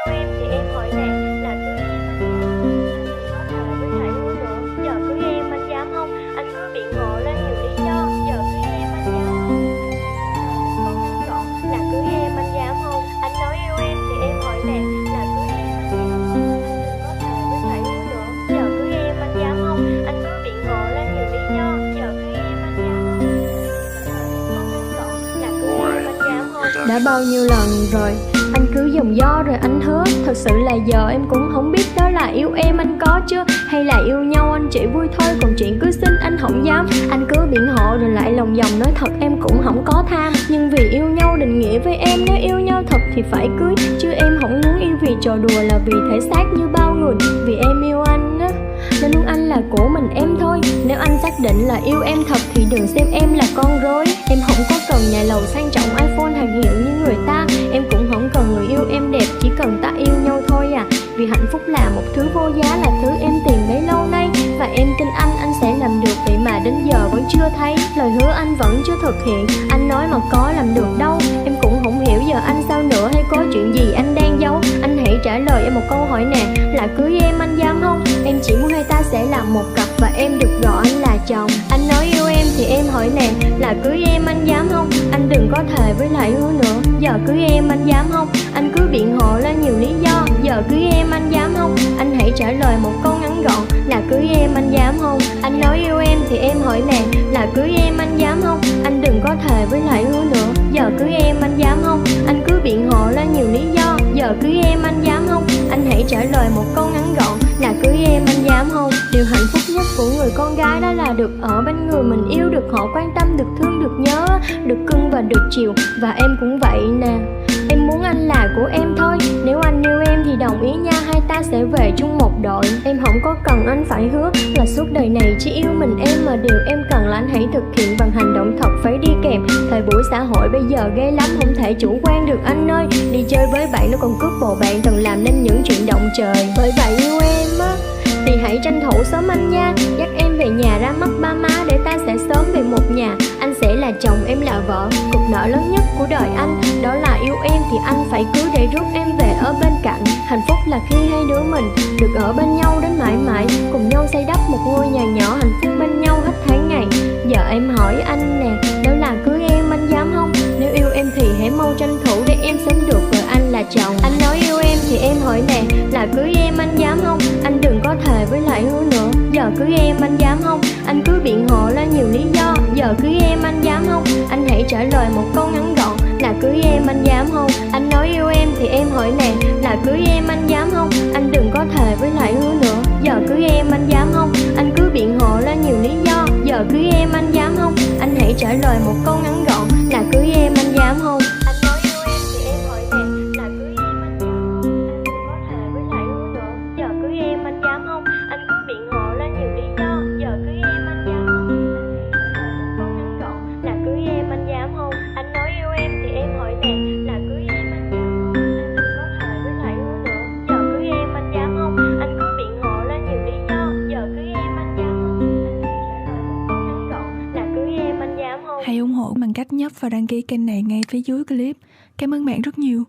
yêu em thì em hỏi nè, là cưới em anh dám không? Anh đừng có thề với lại hứa nữa. Giờ cưới em anh dám không? Anh cứ biện hộ lên nhiều lý do. Giờ cưới em anh dám không? Con gọn là cưới em anh dám không? Anh nói yêu em thì em hỏi nè, là cưới em anh dám không? Anh đừng có thề với lại hứa nữa. Giờ cưới em anh dám không? Anh cứ biện hộ lên nhiều lý do. Giờ cưới em anh dám không? Con gọn là cưới em anh dám không? Đã bao nhiêu lần rồi anh cứ dòng do rồi anh hứa. Thật sự là giờ em cũng không biết đó là yêu em anh có chưa, hay là yêu nhau anh chỉ vui thôi. Còn chuyện cưới xin anh không dám. Anh cứ biện hộ rồi lại lòng vòng nói thật em cũng không có tham. Nhưng vì yêu nhau định nghĩa với em, nếu yêu nhau thật thì phải cưới. Chứ em không muốn yêu vì trò đùa, là vì thể xác như bao người. Vì em yêu anh á, nên luôn anh là của mình em thôi. Nếu anh xác định là yêu em thật thì đừng xem em là con rối. Em không có cần nhà lầu sang trọng iPhone hàng hiệu như người ta. Em cũng không cần người yêu em đẹp, chỉ cần ta yêu nhau thôi à. Vì hạnh phúc là một thứ vô giá, là thứ em tìm bấy lâu nay. Và em tin anh sẽ làm được. Vậy mà đến giờ vẫn chưa thấy lời hứa anh vẫn chưa thực hiện. Anh nói mà có làm được đâu. Em cũng không hiểu giờ anh sao nữa, hay có chuyện gì anh đang giấu. Anh hãy trả lời em một câu hỏi nè, là cưới em anh dám không? Em chỉ muốn hai ta sẽ làm một cặp và em được gọi anh là chồng. Anh nói yêu em thì em hỏi nè, là cưới em anh dám không? Anh đừng có thề với lại hứa nữa. Giờ cưới em anh dám không? Anh cứ biện hộ lên nhiều lý do. Giờ cưới em anh dám không? Anh hãy trả lời một câu ngắn gọn, là cưới em anh dám không? Anh nói yêu em thì em hỏi nè, là cưới em anh dám không? Anh đừng có thề với lại hứa nữa. Giờ cưới em anh dám không? Anh cứ biện hộ lên nhiều lý do. Giờ cưới em anh dám không? Anh hãy trả lời một câu ngắn gọn, là cưới em anh dám không? Điều hạnh phúc nhất của người con gái đó là được ở bên người mình yêu, được họ quan tâm, được thương, được nhớ, được cưng và được chiều. Và em cũng vậy nè, em muốn anh là của em thôi. Nếu anh yêu em thì đồng ý nha, hai ta sẽ về chung một đội. Em không có cần anh phải hứa là suốt đời này chỉ yêu mình em, mà điều em cần là anh hãy thực hiện bằng hành động thật phải đi kèm. Thời buổi xã hội bây giờ ghê lắm, không thể chủ quan được anh ơi. Đi chơi với bạn nó còn cướp bồ bạn, từng làm nên những chuyện động trời. Bởi vậy yêu em á thì hãy tranh thủ sớm anh nha. Dắt em về nhà ra mắt ba má để ta sẽ sớm về một nhà. Anh sẽ là chồng, em là vợ. Cuộc nợ lớn nhất của đời anh đó là yêu em thì anh phải cưới để rước em về ở bên cạnh. Hạnh phúc là khi hai đứa mình được ở bên nhau đến mãi mãi, cùng nhau xây đắp một ngôi nhà nhỏ hạnh phúc bên nhau hết tháng ngày. Giờ em hỏi anh nè, đó là cưới em anh dám không? Nếu yêu em thì hãy mau tranh thủ để em sớm được gọi anh là chồng. Anh nói yêu em thì em hỏi nè, là cưới em anh dám không? Anh đừng có thề với lại hứa nữa. Giờ cưới em anh dám không? Anh cứ biện hộ lên nhiều lý do. Giờ cưới em anh dám không? Anh hãy trả lời một câu ngắn gọn, là cưới em anh dám không? Anh nói yêu em thì em hỏi nè, là cưới em anh dám không? Anh đừng có thề với lại hứa nữa. Giờ cưới em anh dám không? Anh cứ biện hộ lên nhiều lý do. Giờ cưới em anh dám không? Anh hãy trả lời một câu ngắn gọn, là cưới em anh dám không? Anh nói yêu em thì em hỏi nè, là cưới em anh dám không? Anh đừng có thề với lại hứa nữa. Giờ cưới em anh dám không? Anh cứ biện hộ lên nhiều lý do. Giờ cưới em anh dám không? Câu ngắn gọn, là cưới em anh dám không? Anh nói yêu em thì em hỏi nè, là cưới em anh dám không? Anh đừng có thề với lại hứa nữa. Giờ cưới em anh dám không? Anh cứ biện hộ lên nhiều lý do. Giờ cưới em anh dám không? Anh hãy trả lời một câu ngắn gọn, là cưới em anh dám không? Hãy ủng hộ bằng cách nhấp và đăng ký kênh này ngay phía dưới clip. Cảm ơn bạn rất nhiều.